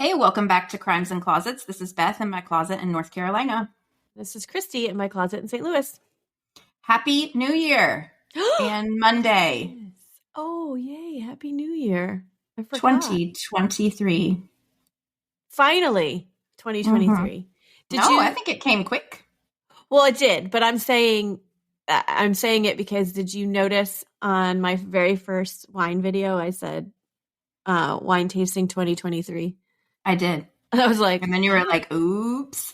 Hey, welcome back to Crimes and Closets. This is Beth in my closet in North Carolina. This is Christy in my closet in St. Louis. Happy New Year and Monday. Yes. Oh, yay. Happy New Year. I forgot. 2023. Finally, 2023. I think it came quick. Well, it did, but I'm saying it because did you notice on my very first wine video, I said wine tasting 2023? I did. I was like, and then you were like, oops.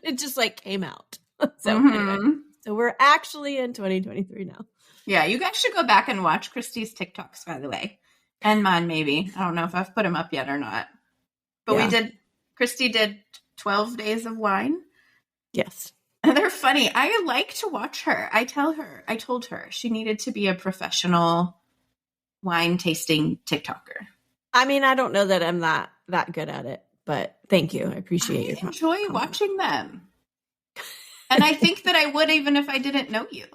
It just like came out. So anyway, so we're actually in 2023 now. Yeah, you guys should go back and watch Christy's TikToks, by the way. And mine, maybe. I don't know if I've put them up yet or not. But Christy did 12 days of wine. Yes. And they're funny. I like to watch her. I told her she needed to be a professional wine tasting TikToker. I mean, I don't know that I'm that good at it, but thank you. I appreciate your enjoy watching them. And I think that I would even if I didn't know you,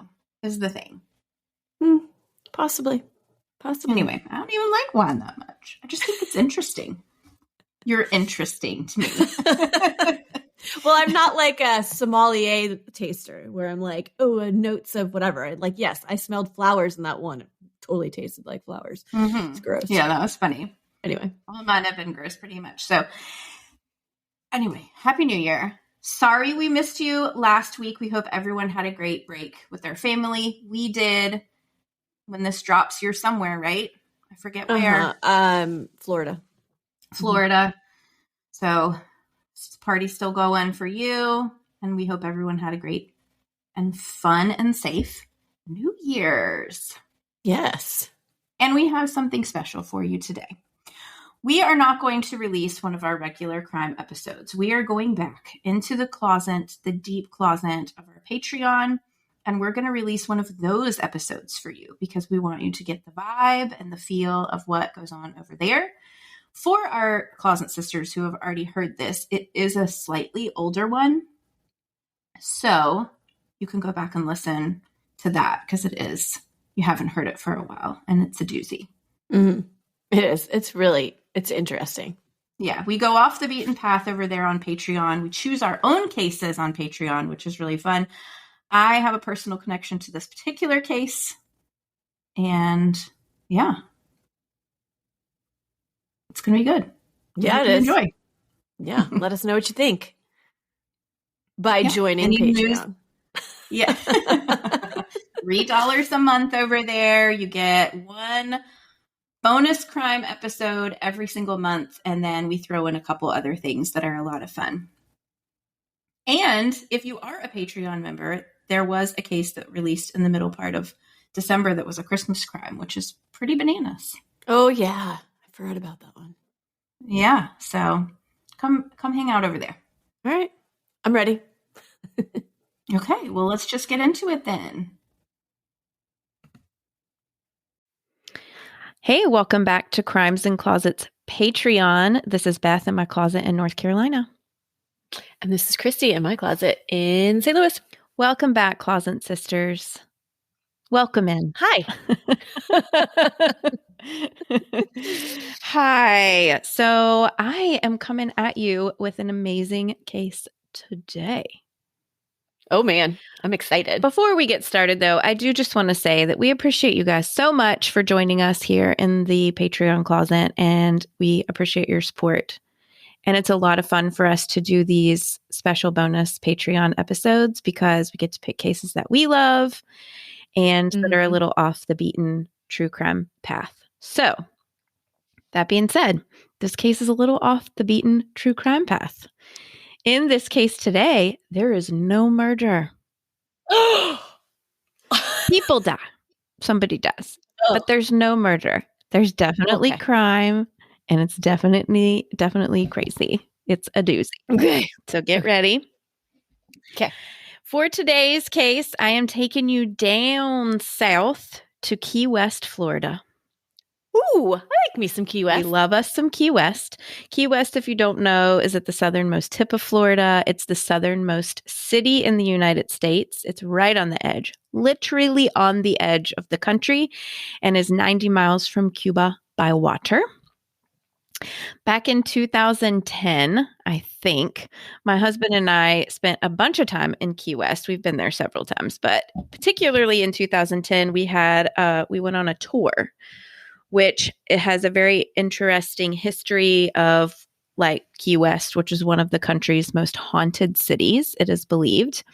is the thing. Possibly. Anyway, I don't even like wine that much. I just think it's interesting. You're interesting to me. Well, I'm not like a sommelier taster where I'm like, notes of whatever. Like, yes, I smelled flowers in that one. It totally tasted like flowers. Mm-hmm. It's gross. Yeah, that was funny. Anyway. Well, mine have been gross pretty much. So anyway, Happy New Year. Sorry we missed you last week. We hope everyone had a great break with their family. We did. When this drops, you're somewhere, right? I forget where. Florida. Florida. So party's still going for you. And we hope everyone had a great and fun and safe New Year's. Yes. And we have something special for you today. We are not going to release one of our regular crime episodes. We are going back into the closet, the deep closet of our Patreon, and we're going to release one of those episodes for you because we want you to get the vibe and the feel of what goes on over there. For our closet sisters who have already heard this, it is a slightly older one. So you can go back and listen to that because it is. You haven't heard it for a while, and it's a doozy. Mm-hmm. It is. It's interesting. Yeah, we go off the beaten path over there on Patreon. We choose our own cases on Patreon, which is really fun. I have a personal connection to this particular case, and yeah, it's going to be good. Yeah, it is. Enjoy. Yeah, let us know what you think by joining Patreon. Yeah. $3 a month over there. You get one bonus crime episode every single month. And then we throw in a couple other things that are a lot of fun. And if you are a Patreon member, there was a case that released in the middle part of December that was a Christmas crime, which is pretty bananas. Oh, yeah. I forgot about that one. Yeah. So come hang out over there. All right. I'm ready. Okay. Well, let's just get into it then. Hey, welcome back to Crimes and Closets Patreon. This is Beth in my closet in North Carolina. And this is Christy in my closet in St. Louis. Welcome back, Closet Sisters. Welcome in. Hi. Hi. So I am coming at you with an amazing case today. Oh, man. I'm excited. Before we get started, though, I do just want to say that we appreciate you guys so much for joining us here in the Patreon closet, and we appreciate your support. And it's a lot of fun for us to do these special bonus Patreon episodes because we get to pick cases that we love and that are a little off the beaten true crime path. So that being said, this case is a little off the beaten true crime path. In this case today, there is no murder. People die. Somebody does. But there's no murder. There's definitely crime, and it's definitely crazy. It's a doozy. Okay. So get ready. Okay. For today's case, I am taking you down south to Key West, Florida. Ooh, I like me some Key West. We love us some Key West. Key West, if you don't know, is at the southernmost tip of Florida. It's the southernmost city in the United States. It's right on the edge, literally on the edge of the country, and is 90 miles from Cuba by water. Back in 2010, I think, my husband and I spent a bunch of time in Key West. We've been there several times, but particularly in 2010, we went on a tour, which it has a very interesting history of like Key West, which is one of the country's most haunted cities, it is believed.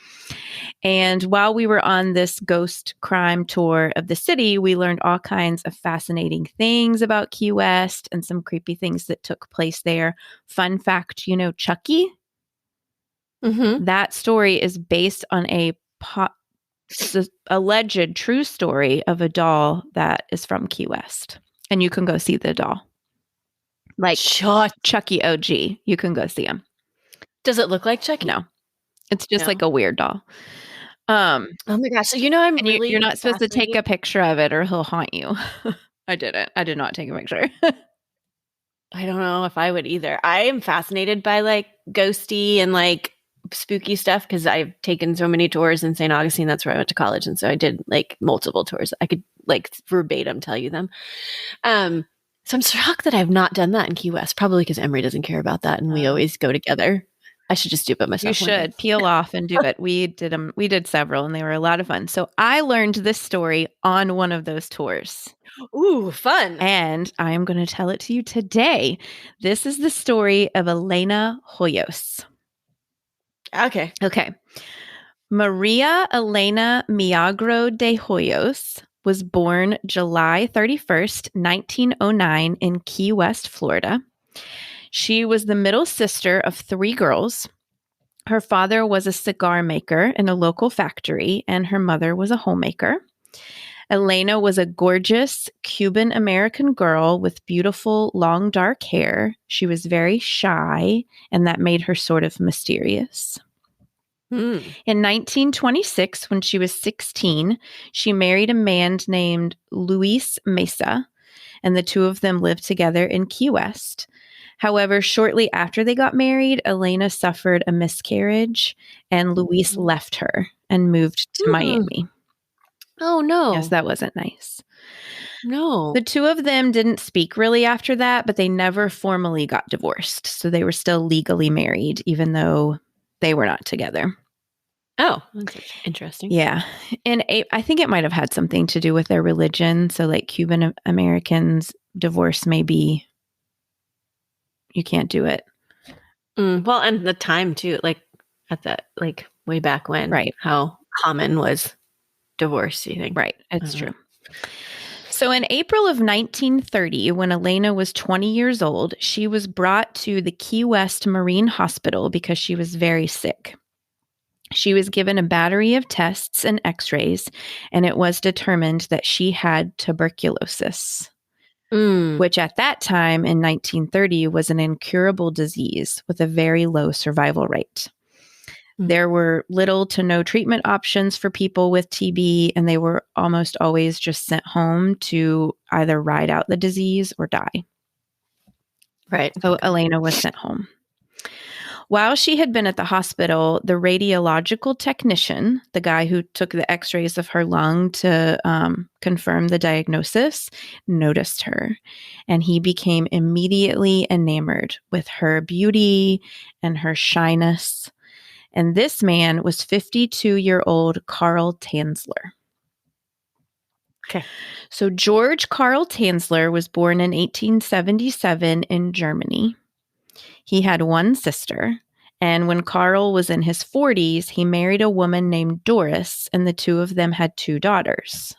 And while we were on this ghost crime tour of the city, we learned all kinds of fascinating things about Key West and some creepy things that took place there. Fun fact, you know, Chucky? Mm-hmm. That story is based on alleged true story of a doll that is from Key West. And you can go see the doll. Like Chucky OG. You can go see him. Does it look like Chucky? No. It's just like a weird doll. Oh my gosh. So, you know, you're not supposed to take a picture of it or he'll haunt you. I didn't. I did not take a picture. I don't know if I would either. I am fascinated by like ghosty and like spooky stuff because I've taken so many tours in St. Augustine. That's where I went to college. And so I did like multiple tours. I could like verbatim tell you them. So I'm shocked that I've not done that in Key West, probably because Emery doesn't care about that. And we always go together. I should just do it by myself. You should peel off and do it. We did them. We did several and they were a lot of fun. So I learned this story on one of those tours. Ooh, fun. And I am going to tell it to you today. This is the story of Elena Hoyos. Okay. Maria Elena Milagro de Hoyos was born July 31st, 1909 in Key West, Florida. She was the middle sister of 3 girls. Her father was a cigar maker in a local factory, and her mother was a homemaker. Elena was a gorgeous Cuban-American girl with beautiful, long, dark hair. She was very shy, and that made her sort of mysterious. In 1926, when she was 16, she married a man named Luis Mesa, and the two of them lived together in Key West. However, shortly after they got married, Elena suffered a miscarriage, and Luis left her and moved to Miami. Oh, no. Yes, that wasn't nice. No. The two of them didn't speak really after that, but they never formally got divorced. So they were still legally married, even though they were not together. Oh, that's interesting. Yeah. And I think it might have had something to do with their religion. So like Cuban Americans, divorce maybe you can't do it. Well, and the time too, like at that, like way back when, right? How common was divorce, you think? Right. It's true. So in April of 1930, when Elena was 20 years old, she was brought to the Key West Marine Hospital because she was very sick. She was given a battery of tests and x-rays, and it was determined that she had tuberculosis, which at that time in 1930 was an incurable disease with a very low survival rate. There were little to no treatment options for people with TB, and they were almost always just sent home to either ride out the disease or die. Right. So Elena was sent home. While she had been at the hospital, the radiological technician, the guy who took the x-rays of her lung to confirm the diagnosis, noticed her. And he became immediately enamored with her beauty and her shyness. And this man was 52-year-old Carl Tanzler. Okay. So George Carl Tanzler was born in 1877 in Germany. He had one sister, and when Carl was in his 40s, he married a woman named Doris, and the two of them had 2 daughters.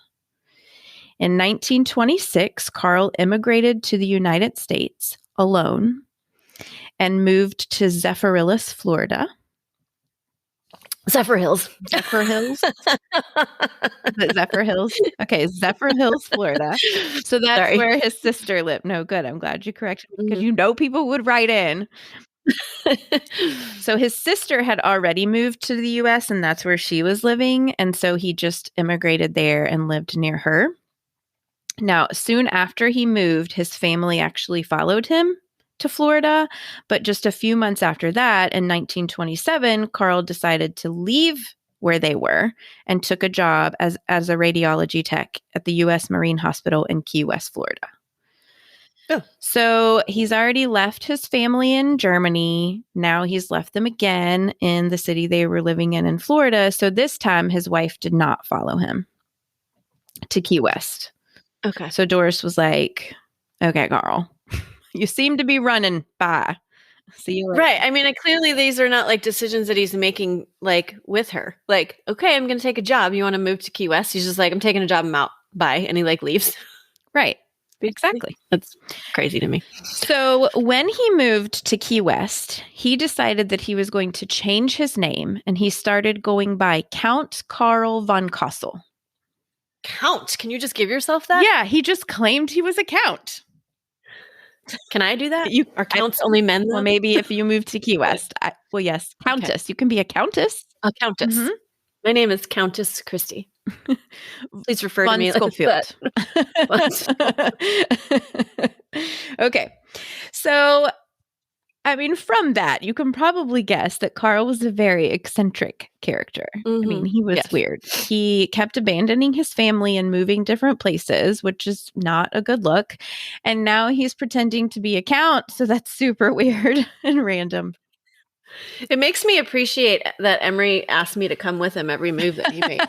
In 1926, Carl immigrated to the United States alone and moved to Zephyrhills, Florida. Zephyrhills. Zephyrhills? Zephyrhills? Okay, Zephyrhills, Florida. So that's where his sister lived. No, good. I'm glad you corrected me because you know people would write in. So his sister had already moved to the U.S. and that's where she was living. And so he just immigrated there and lived near her. Now, soon after he moved, his family actually followed him to Florida. But just a few months after that, in 1927, Carl decided to leave where they were and took a job as a radiology tech at the U.S. Marine Hospital in Key West, Florida. Oh. So he's already left his family in Germany. Now he's left them again in the city they were living in Florida. So this time his wife did not follow him to Key West. Okay. So Doris was like, okay, Carl, you seem to be running. Bye. See you later. Right. I mean, clearly these are not like decisions that he's making like with her. Like, okay, I'm going to take a job. You want to move to Key West? He's just like, I'm taking a job. I'm out. Bye. And he like leaves. Right. Exactly. That's crazy to me. So when he moved to Key West, he decided that he was going to change his name, and he started going by Count Karl von Cosel. Count? Can you just give yourself that? Yeah, he just claimed he was a count. Can I do that? Are counts only men? Though? Well, maybe if you move to Key West. Well, yes, countess. Okay. You can be a countess. A countess. Mm-hmm. My name is Countess Christie. Please refer to me Schofield. Okay. So, I mean, from that, you can probably guess that Carl was a very eccentric character. Mm-hmm. I mean, he was weird. He kept abandoning his family and moving different places, which is not a good look. And now he's pretending to be a count. So that's super weird and random. It makes me appreciate that Emery asked me to come with him every move that he made.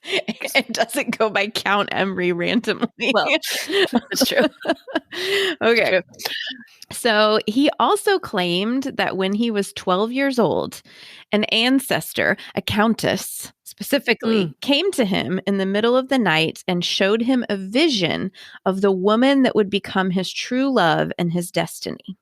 It doesn't go by Count Emery randomly. Well, that's true. Okay. So he also claimed that when he was 12 years old, an ancestor, a countess specifically, came to him in the middle of the night and showed him a vision of the woman that would become his true love and his destiny.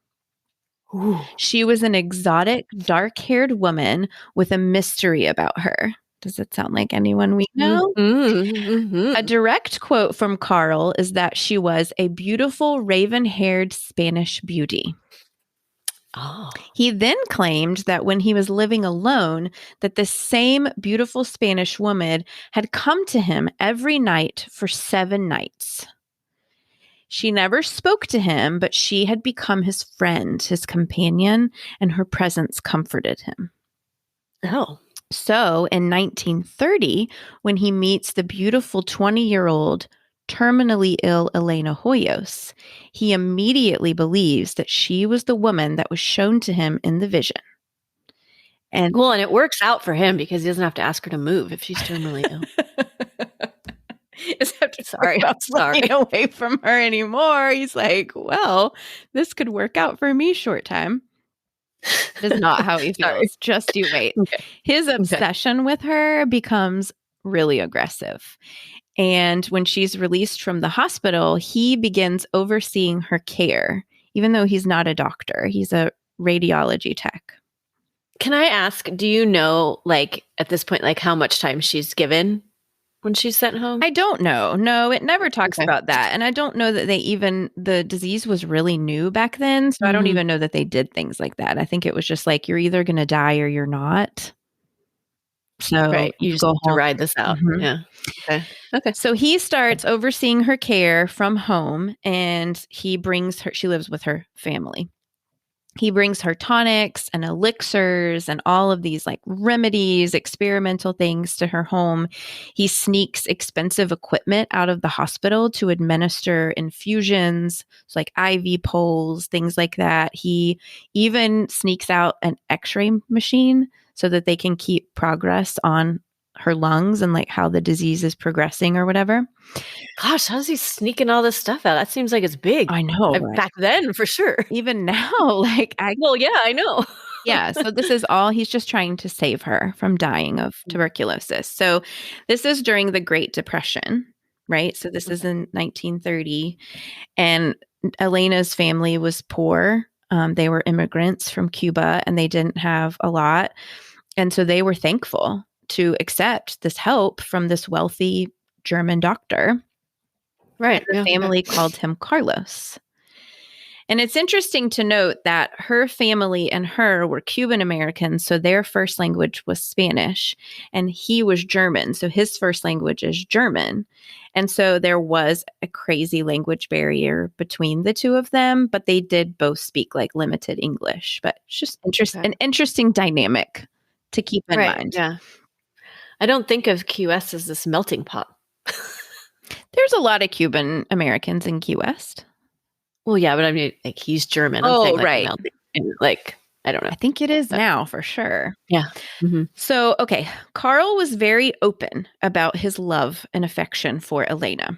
Ooh. She was an exotic, dark-haired woman with a mystery about her. Does it sound like anyone we know? Mm-hmm. A direct quote from Carl is that she was a beautiful, raven-haired Spanish beauty. Oh. He then claimed that when he was living alone, that the same beautiful Spanish woman had come to him every night for 7 nights. She never spoke to him, but she had become his friend, his companion, and her presence comforted him. Oh. So in 1930, when he meets the beautiful 20-year-old, terminally ill Elena Hoyos, he immediately believes that she was the woman that was shown to him in the vision. And it works out for him because he doesn't have to ask her to move if she's terminally ill. Sorry, away from her anymore. He's like, well, this could work out for me short time. That is not how he feels. Just you wait. Okay. His obsession with her becomes really aggressive. And when she's released from the hospital, he begins overseeing her care, even though he's not a doctor. He's a radiology tech. Can I ask, do you know, like, at this point, like, how much time she's given when she's sent home? I don't know. No, it never talks about that. And I don't know that the disease was really new back then. So I don't even know that they did things like that. I think it was just like, you're either going to die or you're not. So you just go home to ride this out. Mm-hmm. Yeah. Okay. So he starts overseeing her care from home, and he brings her, she lives with her family. He brings her tonics and elixirs and all of these like remedies, experimental things to her home. He sneaks expensive equipment out of the hospital to administer infusions, so like IV poles, things like that. He even sneaks out an X-ray machine so that they can keep progress on her lungs and like how the disease is progressing or whatever. Gosh, how's he sneaking all this stuff out? That seems like it's big. I know. Right? Back then, for sure. Even now, like I know. Yeah. So this is all, he's just trying to save her from dying of tuberculosis. So this is during the Great Depression, right? So this is in 1930. And Elena's family was poor. They were immigrants from Cuba and they didn't have a lot. And so they were thankful to accept this help from this wealthy German doctor. Right. Her family called him Carlos. And it's interesting to note that her family and her were Cuban Americans, so their first language was Spanish, and he was German, so his first language is German. And so there was a crazy language barrier between the two of them, but they did both speak like limited English. But it's just an interesting dynamic to keep in mind. Yeah. I don't think of QS as this melting pot. There's a lot of Cuban Americans in Key West. Well, yeah, but I mean, like, he's German. I'm Oh, saying, like, right. Like, I don't know. I think it is now for sure. Yeah. Mm-hmm. So, okay, Carl was very open about his love and affection for Elena.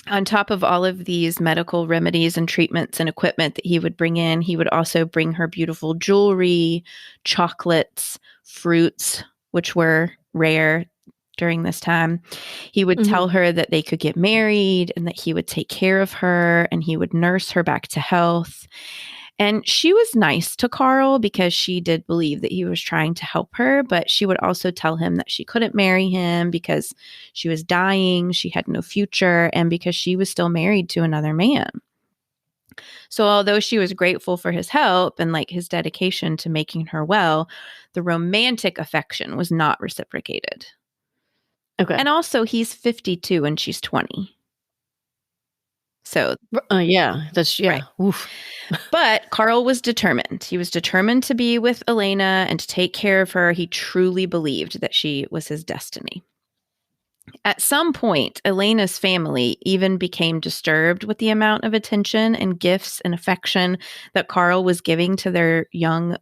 On top of all of these medical remedies and treatments and equipment that he would bring in, he would also bring her beautiful jewelry, chocolates, fruits, which were rare during this time. He would tell her that they could get married and that he would take care of her and he would nurse her back to health. And she was nice to Carl because she did believe that he was trying to help her, but she would also tell him that she couldn't marry him because she was dying, she had no future, and because she was still married to another man. So although she was grateful for his help and like his dedication to making her well, the romantic affection was not reciprocated. Okay. And also he's 52 and she's 20. So, yeah, that's, yeah. Right. Oof. But Carl was determined. He was determined to be with Elena and to take care of her. He truly believed that she was his destiny. At some point, Elena's family even became disturbed with the amount of attention and gifts and affection that Carl was giving to their young,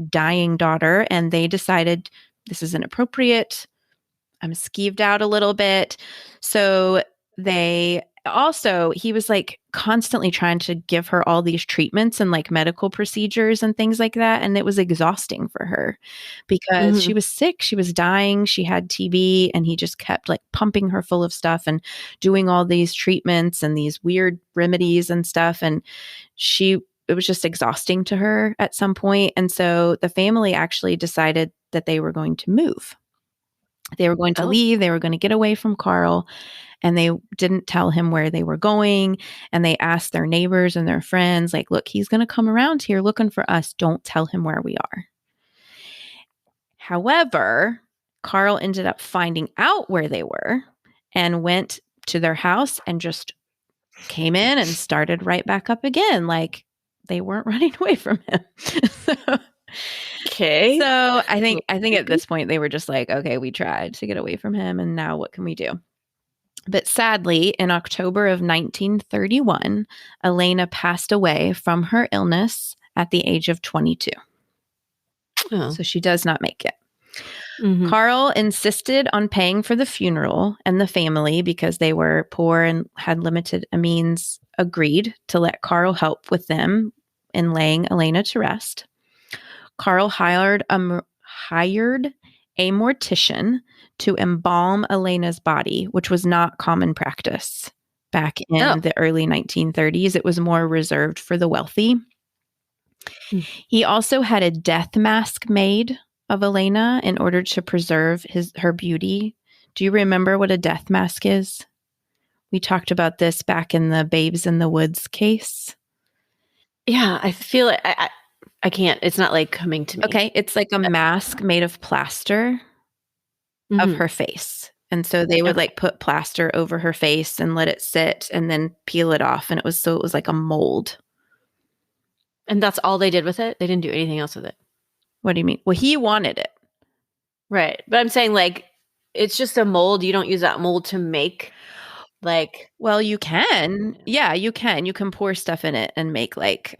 dying daughter, and they decided this is inappropriate. I'm skeeved out a little bit. So he was like constantly trying to give her all these treatments and like medical procedures and things like that. And it was exhausting for her because she was sick. She was dying. She had TB and he just kept like pumping her full of stuff and doing all these treatments and these weird remedies and stuff. And it was just exhausting to her at some point. And so the family actually decided that they were going to move. They were going to leave. They were going to get away from Carl, and they didn't tell him where they were going. And they asked their neighbors and their friends, like, look, he's going to come around here looking for us. Don't tell him where we are. However, Carl ended up finding out where they were and went to their house and just came in and started right back up again. Like they weren't running away from him. Okay. So I think at this point they were just like, okay, we tried to get away from him and now what can we do? But sadly, in October of 1931, Elena passed away from her illness at the age of 22. Oh. So she does not make it. Carl insisted on paying for the funeral, and the family, because they were poor and had limited means, agreed to let Carl help with them in laying Elena to rest. Carl hired a mortician to embalm Elena's body, which was not common practice back in the early 1930s. It was more reserved for the wealthy. He also had a death mask made of Elena in order to preserve her beauty. Do you remember what a death mask is? We talked about this back in the Babes in the Woods case. Yeah, I feel it. I can't. It's not like coming to me. Okay, it's like a mask made of plaster of her face. And so they would like put plaster over her face and let it sit and then peel it off. And it was like a mold. And that's all they did with it? They didn't do anything else with it? What do you mean? Well, he wanted it. Right. But I'm saying like, it's just a mold. You don't use that mold to make like. Well, you can. Yeah, you can. You can pour stuff in it and make like,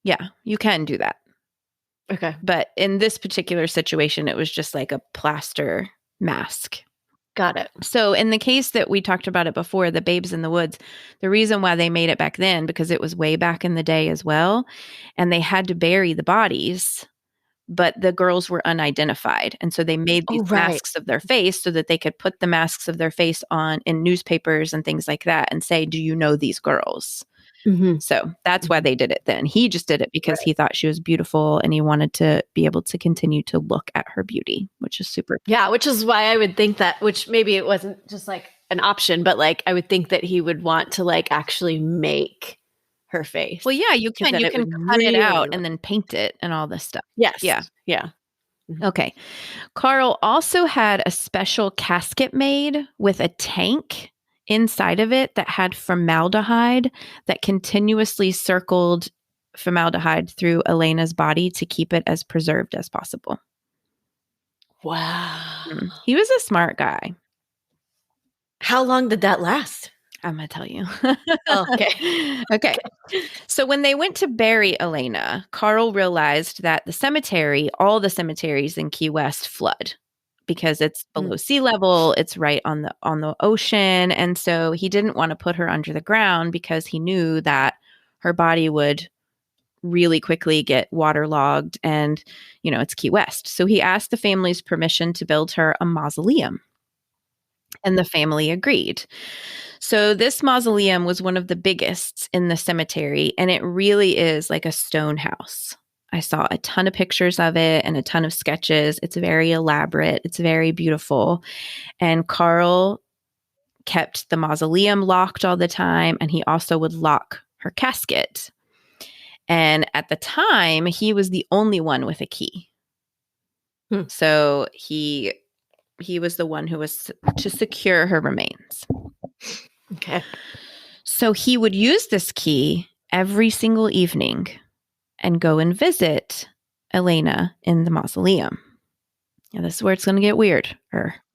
yeah, you can do that. Okay. But in this particular situation, it was just like a plaster mask. Got it. So in the case that we talked about it before, the Babes in the Woods, the reason why they made it back then, because it was way back in the day as well, and they had to bury the bodies, but the girls were unidentified. And so they made these masks of their face so that they could put the masks of their face on in newspapers and things like that and say, do you know these girls? So that's why they did it then. He just did it because he thought she was beautiful and he wanted to be able to continue to look at her beauty, which is super. Yeah, which is why I would think that, which maybe it wasn't just like an option, but like I would think that he would want to like actually make her face. Well, yeah, you can. You can cut it out and then paint it and all this stuff. Yes. Yeah. Yeah. Okay. Carl also had a special casket made with a tank inside of it that had formaldehyde that continuously circled formaldehyde through Elena's body to keep it as preserved as possible. Wow. He was a smart guy. How long did that last? I'm going to tell you. Oh, okay. Okay. So when they went to bury Elena, Carl realized that all the cemeteries in Key West flood because it's below sea level, it's right on the ocean, and so he didn't want to put her under the ground because he knew that her body would really quickly get waterlogged, and it's Key West. So he asked the family's permission to build her a mausoleum, and the family agreed. So this mausoleum was one of the biggest in the cemetery, and it really is like a stone house. I saw a ton of pictures of it and a ton of sketches. It's very elaborate. It's very beautiful. And Carl kept the mausoleum locked all the time, and he also would lock her casket. And at the time, he was the only one with a key. So he was the one who was to secure her remains. Okay. So he would use this key every single evening and go and visit Elena in the mausoleum. Now, this is where it's going to get weird.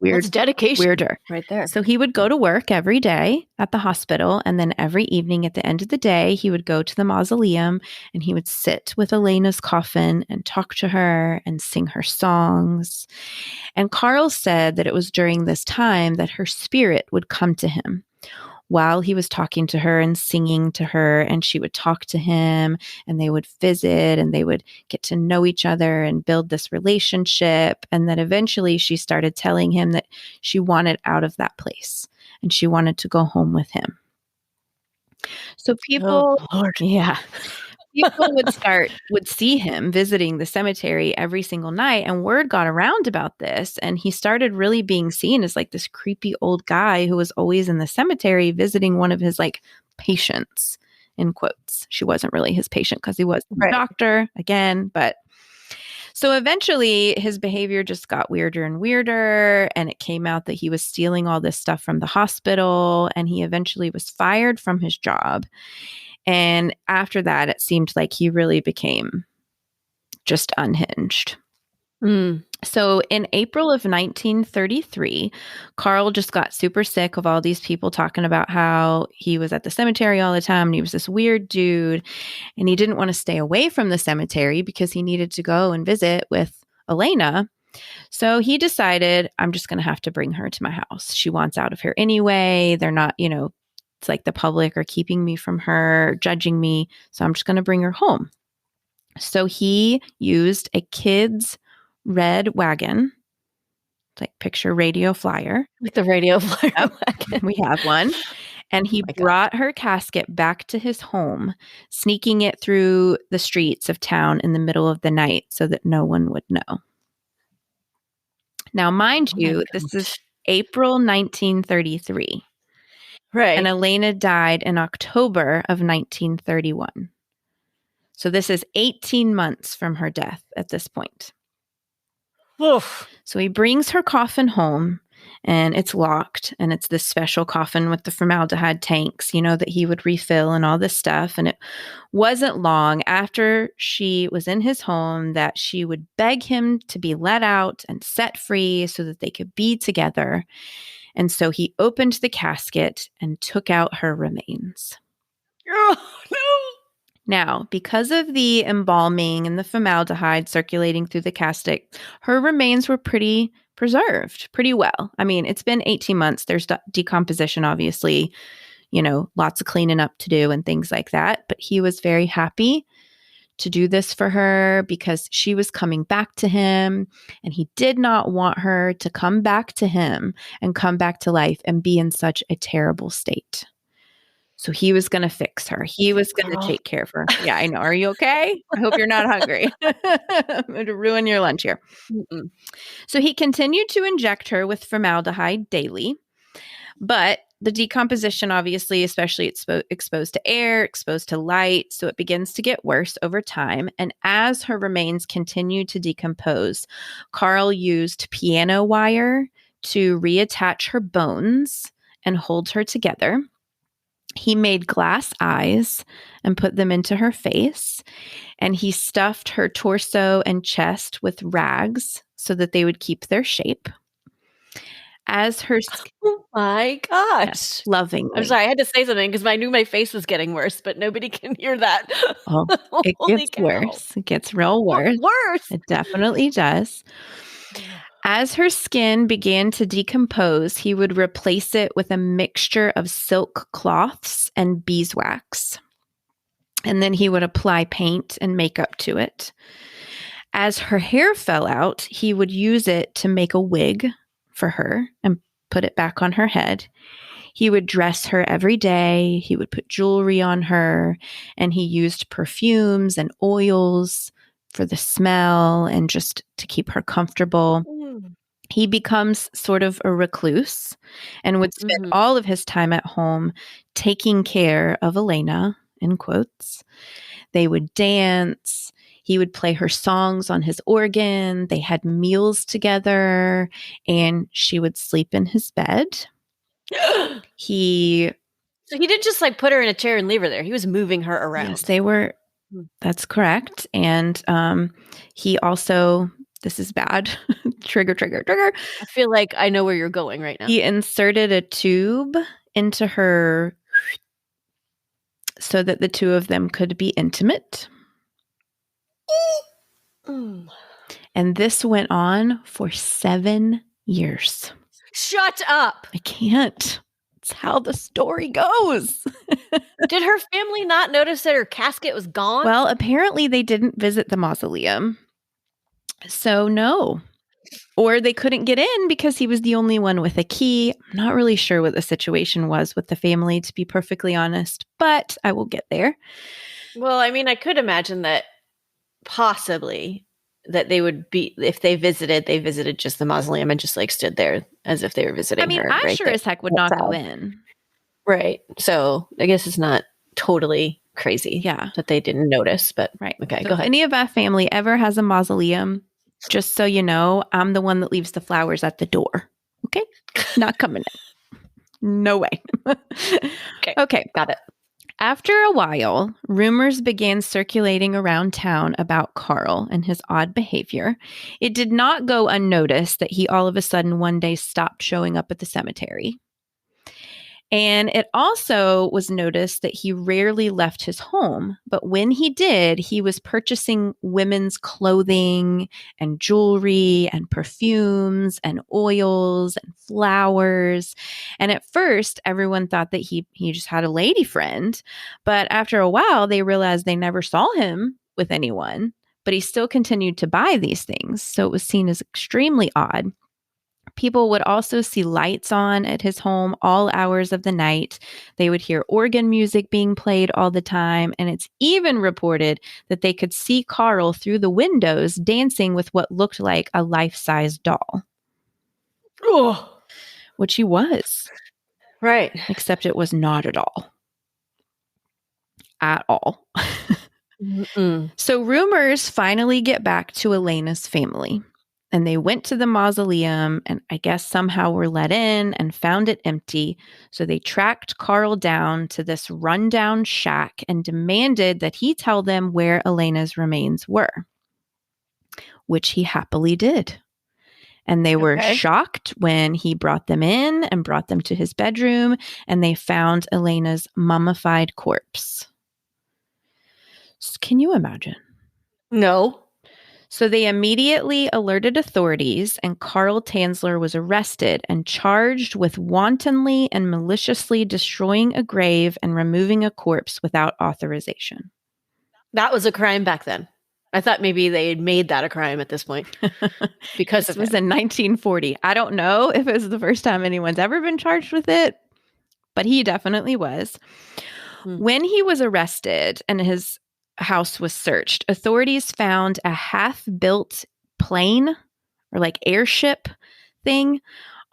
That's dedication. Weirder. Right there. So he would go to work every day at the hospital, and then every evening at the end of the day, he would go to the mausoleum and he would sit with Elena's coffin and talk to her and sing her songs. And Carl said that it was during this time that her spirit would come to him while he was talking to her and singing to her, and she would talk to him, and they would visit, and they would get to know each other and build this relationship. And then eventually she started telling him that she wanted out of that place and she wanted to go home with him. So people would see him visiting the cemetery every single night, and word got around about this, and he started really being seen as like this creepy old guy who was always in the cemetery visiting one of his like patients, in quotes. She wasn't really his patient because he was a doctor again, but so eventually his behavior just got weirder and weirder, and it came out that he was stealing all this stuff from the hospital, and he eventually was fired from his job. And after that, it seemed like he really became just unhinged. So in April of 1933, Carl just got super sick of all these people talking about how he was at the cemetery all the time and he was this weird dude, and he didn't want to stay away from the cemetery because he needed to go and visit with Elena. So he decided, I'm just going to have to bring her to my house. She wants out of here anyway. They're not, it's like the public are keeping me from her, judging me. So I'm just going to bring her home. So he used a kid's red wagon, like picture radio flyer. Like the radio flyer wagon. We have one. And he brought her casket back to his home, sneaking it through the streets of town in the middle of the night so that no one would know. Now, mind you, this is April 1933. Right. And Elena died in October of 1931. So this is 18 months from her death at this point. Oof. So he brings her coffin home, and it's locked, and it's this special coffin with the formaldehyde tanks, that he would refill and all this stuff. And it wasn't long after she was in his home that she would beg him to be let out and set free so that they could be together. And so he opened the casket and took out her remains. Oh, no. Now, because of the embalming and the formaldehyde circulating through the casket, her remains were pretty preserved, pretty well. I mean, it's been 18 months. There's decomposition, obviously, lots of cleaning up to do and things like that. But he was very happy to do this for her because she was coming back to him, and he did not want her to come back to him and come back to life and be in such a terrible state. So he was going to fix her. He was going to take care of her. Yeah, I know. Are you okay? I hope you're not hungry. I'm going to ruin your lunch here. So he continued to inject her with formaldehyde daily, but the decomposition, obviously, especially it's exposed to air, exposed to light, so it begins to get worse over time. And as her remains continued to decompose, Carl used piano wire to reattach her bones and hold her together. He made glass eyes and put them into her face, and he stuffed her torso and chest with rags so that they would keep their shape. As her Oh my gosh. lovingly. I'm sorry, I had to say something because I knew my face was getting worse, but nobody can hear that. Oh, it Holy gets cow. worse. It gets real worse. Worse. It definitely does. As her skin began to decompose, he would replace it with a mixture of silk cloths and beeswax. And then he would apply paint and makeup to it. As her hair fell out, he would use it to make a wig for her and put it back on her head. He would dress her every day. He would put jewelry on her, and he used perfumes and oils for the smell and just to keep her comfortable. He becomes sort of a recluse and would spend all of his time at home taking care of Elena, in quotes. They would dance. He would play her songs on his organ. They had meals together, and she would sleep in his bed. So he didn't just like put her in a chair and leave her there. He was moving her around. Yes, they were. That's correct. And he also, this is bad. Trigger. I feel like I know where you're going right now. He inserted a tube into her so that the two of them could be intimate. And this went on for 7 years. Shut up. I can't. It's how the story goes. Did her family not notice that her casket was gone? Well, apparently they didn't visit the mausoleum. So no. Or they couldn't get in because he was the only one with a key. I'm not really sure what the situation was with the family, to be perfectly honest, but I will get there. Well, I mean, I could imagine that possibly that they would be, if they visited just the mausoleum and just like stood there as if they were visiting her. I right sure there. as heck would not go in. Right. So I guess it's not totally crazy that they didn't notice, but right. Okay, So go ahead. If any of our family ever has a mausoleum, just so you know, I'm the one that leaves the flowers at the door. Okay? Not coming in. No way. Okay. Got it. After a while, rumors began circulating around town about Carl and his odd behavior. It did not go unnoticed that he all of a sudden one day stopped showing up at the cemetery. And it also was noticed that he rarely left his home, but when he did, he was purchasing women's clothing and jewelry and perfumes and oils and flowers. And at first, everyone thought that he just had a lady friend, but after a while, they realized they never saw him with anyone, but he still continued to buy these things. So it was seen as extremely odd. People would also see lights on at his home all hours of the night. They would hear organ music being played all the time. And it's even reported that they could see Carl through the windows dancing with what looked like a life-size doll. Oh. Which he was. Right. Except it was not a doll. At all. So rumors finally get back to Elena's family. And they went to the mausoleum and I guess somehow were let in and found it empty. So they tracked Carl down to this rundown shack and demanded that he tell them where Elena's remains were, which he happily did. And they were shocked when he brought them in and brought them to his bedroom and they found Elena's mummified corpse. So can you imagine? No. So they immediately alerted authorities and Carl Tanzler was arrested and charged with wantonly and maliciously destroying a grave and removing a corpse without authorization. That was a crime back then. I thought maybe they had made that a crime at this point. Because this was in 1940. I don't know if it was the first time anyone's ever been charged with it, but he definitely was. When he was arrested and his house was searched, authorities found a half-built plane or like airship thing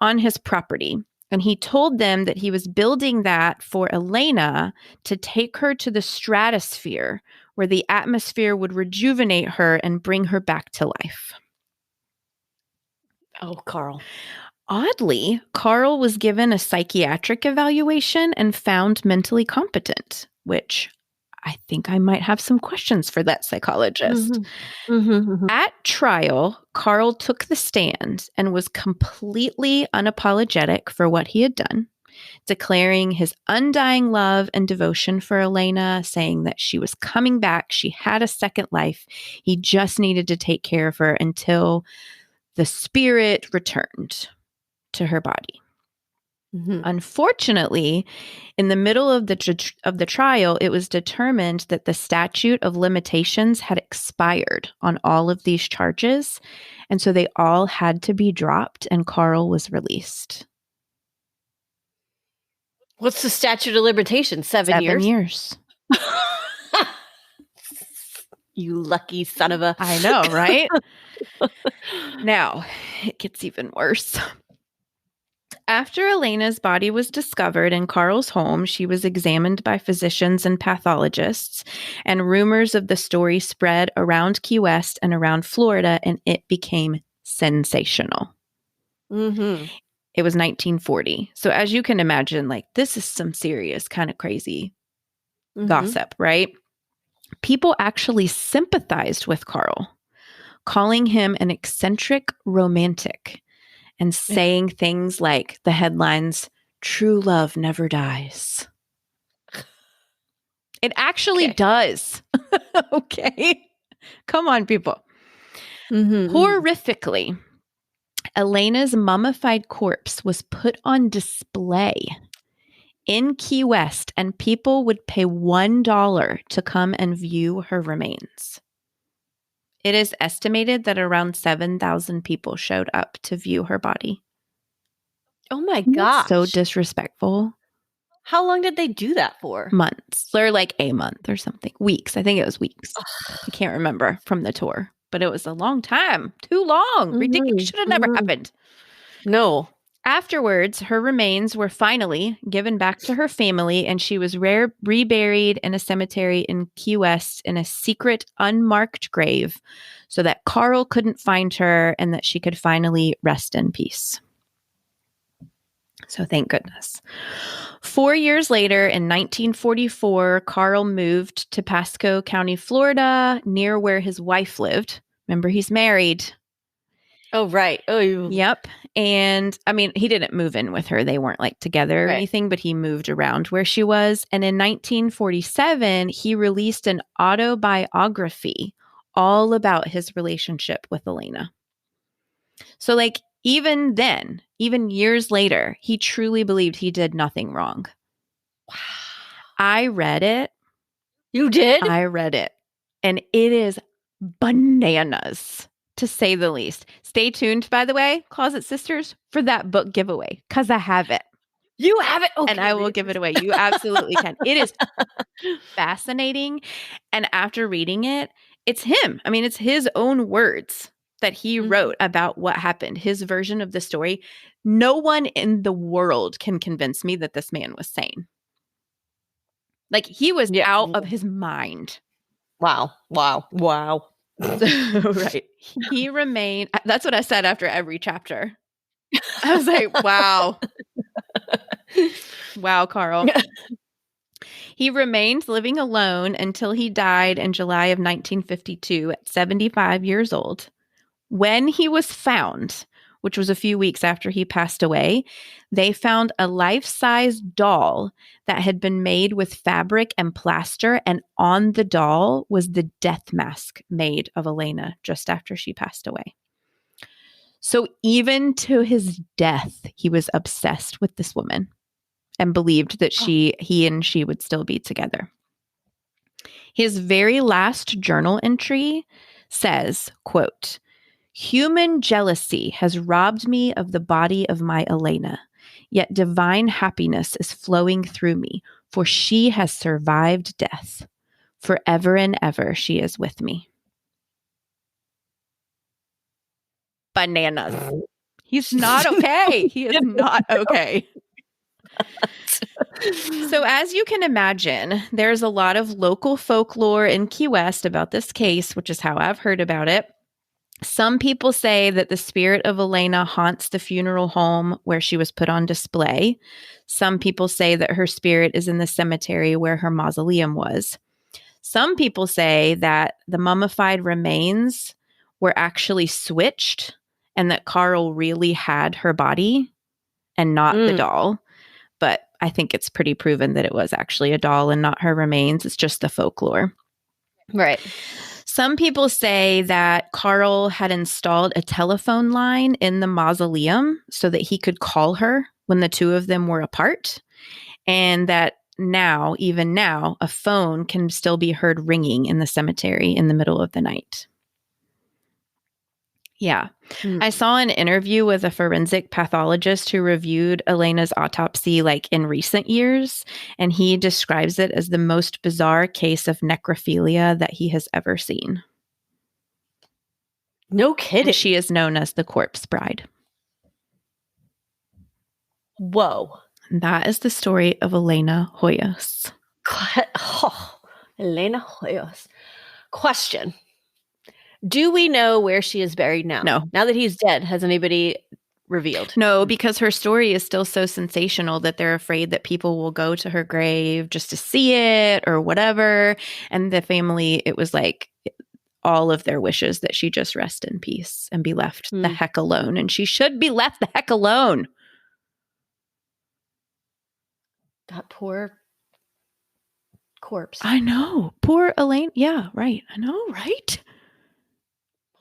on his property. And he told them that he was building that for Elena to take her to the stratosphere where the atmosphere would rejuvenate her and bring her back to life. Oh, Carl. Oddly, Carl was given a psychiatric evaluation and found mentally competent, which I think I might have some questions for that psychologist. At trial, Carl took the stand and was completely unapologetic for what he had done, declaring his undying love and devotion for Elena, saying that she was coming back. She had a second life. He just needed to take care of her until the spirit returned to her body. Unfortunately, in the middle of the trial, it was determined that the statute of limitations had expired on all of these charges, and so they all had to be dropped, and Carl was released. What's the statute of limitations? 7 years? 7 years. You lucky son of a... I know, right? Now, it gets even worse. After Elena's body was discovered in Carl's home, she was examined by physicians and pathologists, and rumors of the story spread around Key West and around Florida, and it became sensational. It was 1940. So as you can imagine, like, this is some serious kind of crazy gossip, right? People actually sympathized with Carl, calling him an eccentric romantic and saying things like the headlines, "True love never dies." It actually does. Okay. Come on, people. Horrifically, Elena's mummified corpse was put on display in Key West, and people would pay $1 to come and view her remains. It is estimated that around 7,000 people showed up to view her body. Oh my gosh. So disrespectful. How long did they do that for? Months. Or like a month or something. Weeks. I think it was weeks. I can't remember from the tour. But it was a long time. Too long. Ridiculous. Should have never happened. No. Afterwards, her remains were finally given back to her family, and she was reburied in a cemetery in Key West in a secret, unmarked grave so that Carl couldn't find her and that she could finally rest in peace. So thank goodness. 4 years later, in 1944, Carl moved to Pasco County, Florida, near where his wife lived. Remember, he's married. Oh, right. Oh, Yep. And I mean, he didn't move in with her. They weren't like together or anything, but he moved around where she was. And in 1947, he released an autobiography all about his relationship with Elena. So like, even then, even years later, he truly believed he did nothing wrong. Wow. I read it. You did? I read it. And it is bananas, to say the least. Stay tuned, by the way, Closet Sisters, for that book giveaway, because I have it. You have it? Okay, and I will give it away. You absolutely can. It is fascinating. And after reading it, it's him. I mean, it's his own words that he wrote about what happened, his version of the story. No one in the world can convince me that this man was sane. Like, he was out of his mind. Wow. Right. He remained, that's what I said after every chapter. I was like, wow. Wow, Carl. He remained living alone until he died in July of 1952 at 75 years old. When he was found, which was a few weeks after he passed away, they found a life-size doll that had been made with fabric and plaster, and on the doll was the death mask made of Elena just after she passed away. So even to his death, he was obsessed with this woman and believed that he and she would still be together. His very last journal entry says, quote, "Human jealousy has robbed me of the body of my Elena, yet divine happiness is flowing through me, for she has survived death. Forever and ever she is with me." Bananas. He's not okay. He is not okay. So as you can imagine, there's a lot of local folklore in Key West about this case, which is how I've heard about it. Some people say that the spirit of Elena haunts the funeral home where she was put on display. Some people say that her spirit is in the cemetery where her mausoleum was. Some people say that the mummified remains were actually switched and that Carl really had her body and not the doll. But I think it's pretty proven that it was actually a doll and not her remains. It's just the folklore. Right. Some people say that Carl had installed a telephone line in the mausoleum so that he could call her when the two of them were apart. And that now, even now, a phone can still be heard ringing in the cemetery in the middle of the night. Yeah. I saw an interview with a forensic pathologist who reviewed Elena's autopsy like in recent years, and he describes it as the most bizarre case of necrophilia that he has ever seen. No kidding. And she is known as the Corpse Bride. Whoa. And that is the story of Elena Hoyos. Oh, Elena Hoyos. Question. Do we know where she is buried now? No. Now that he's dead, has anybody revealed? No, because her story is still so sensational that they're afraid that people will go to her grave just to see it or whatever. And the family, it was like all of their wishes that she just rest in peace and be left the heck alone. And she should be left the heck alone. That poor corpse. I know. Poor Elaine. Yeah, right. I know, right?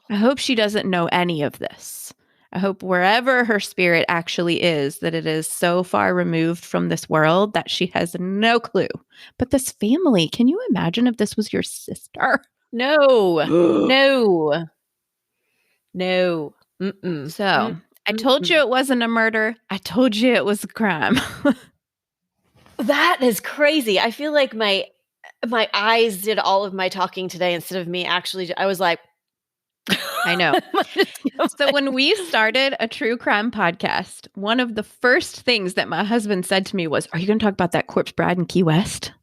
I hope she doesn't know any of this. I hope wherever her spirit actually is, that it is so far removed from this world that she has no clue. But this family, can you imagine if this was your sister? No. No. Mm-mm. So I told you it wasn't a murder. I told you it was a crime. That is crazy. I feel like my eyes did all of my talking today instead of me actually. I was like, I know. So when we started a true crime podcast, one of the first things that my husband said to me was, "Are you going to talk about that Corpse Bride in Key West?"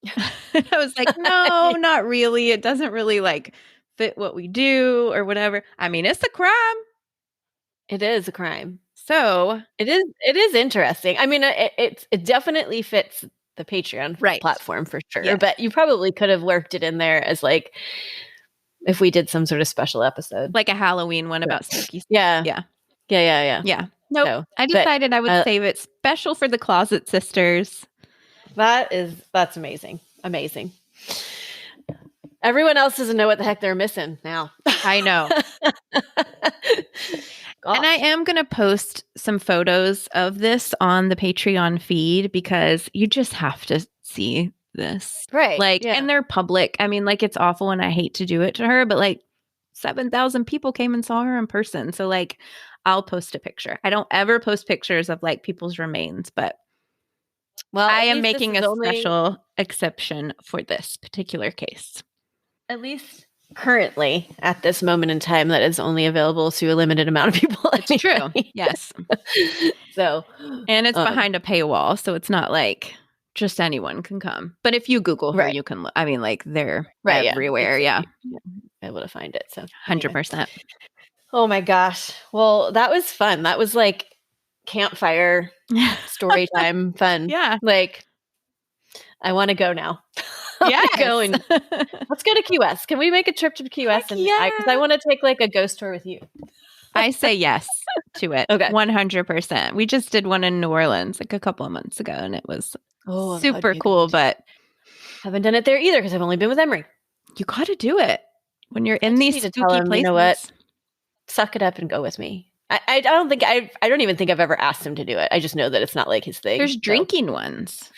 I was like, "No, not really. It doesn't really like fit what we do or whatever. I mean, it's a crime. It is a crime. So it is interesting. I mean, it definitely fits the Patreon platform for sure. Yeah. But you probably could have worked it in there as like if we did some sort of special episode, like a Halloween one about spooky stuff. Yeah. Nope. So, I decided I would save it special for the Closet Sisters. That's amazing. Amazing. Everyone else doesn't know what the heck they're missing now. I know. And I am going to post some photos of this on the Patreon feed because you just have to see this. Right. Like, and they're public. I mean, like, it's awful and I hate to do it to her, but like 7,000 people came and saw her in person. So like, I'll post a picture. I don't ever post pictures of like people's remains, but I am making a special exception for this particular case. At least currently at this moment in time, that is only available to a limited amount of people. It's true. Yes. So, and it's behind a paywall. So it's not like just anyone can come. But if you Google her, you can, I mean, like they're everywhere. Yeah. Able to find it. So 100%. Oh my gosh. Well, that was fun. That was like campfire story time fun. Yeah. Like, I want to go now. Yeah. Let's go to Key West. Can we make a trip to Key West? And because I want to take like a ghost tour with you. I say yes to it. Okay. 100%. We just did one in New Orleans like a couple of months ago and it was super cool, but haven't done it there either because I've only been with Emery. You got to do it when you're in these spooky places. You know what? Suck it up and go with me. I don't even think I've ever asked him to do it. I just know that it's not like his thing. There's drinking ones.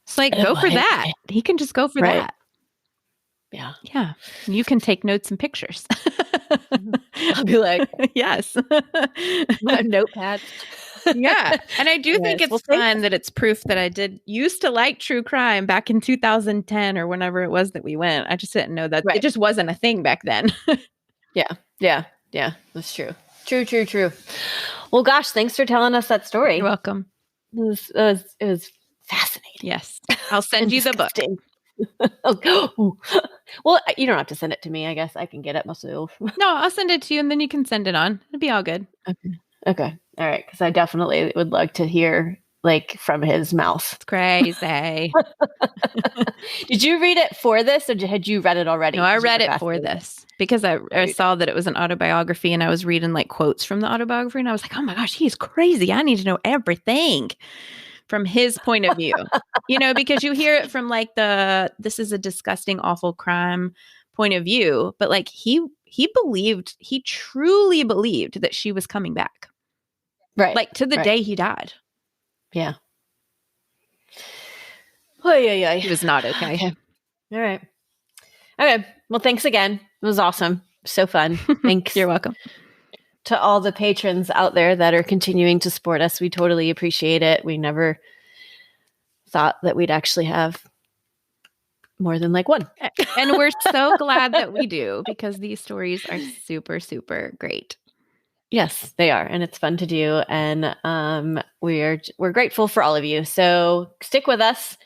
It's like, go for that. He can just go for that. Yeah. Yeah. You can take notes and pictures. I'll be like, yes. Notepad. Yeah. And I do think it's fun that it's proof that I did used to like true crime back in 2010 or whenever it was that we went. I just didn't know that it just wasn't a thing back then. Yeah. That's true. True. Well, gosh, thanks for telling us that story. You're welcome. It was fascinating. Yes. I'll send you the book. Well, you don't have to send it to me. I guess I can get it myself. No, I'll send it to you and then you can send it on. It'll be all good. Okay. All right. Because I definitely would like to hear like from his mouth. It's crazy. Did you read it for this, or had you read it already? No, I read it for this because I saw that it was an autobiography, and I was reading like quotes from the autobiography, and I was like, oh my gosh, he's crazy. I need to know everything from his point of view. Because you hear it from like this is a disgusting, awful crime point of view, but like he truly believed that she was coming back. Right. Like to the day he died. Yeah. Oh, yeah. He was not okay. Okay. All right. Okay. Well, thanks again. It was awesome. So fun. Thanks. You're welcome. To all the patrons out there that are continuing to support us. We totally appreciate it. We never thought that we'd actually have more than like one. And we're so glad that we do, because these stories are super, super great. Yes, they are. And it's fun to do. And we're grateful for all of you. So stick with us.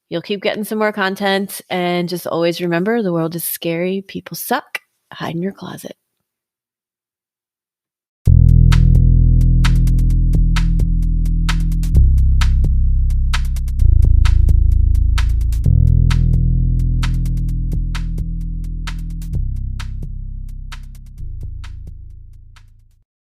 You'll keep getting some more content. And just always remember, the world is scary. People suck. Hide in your closet.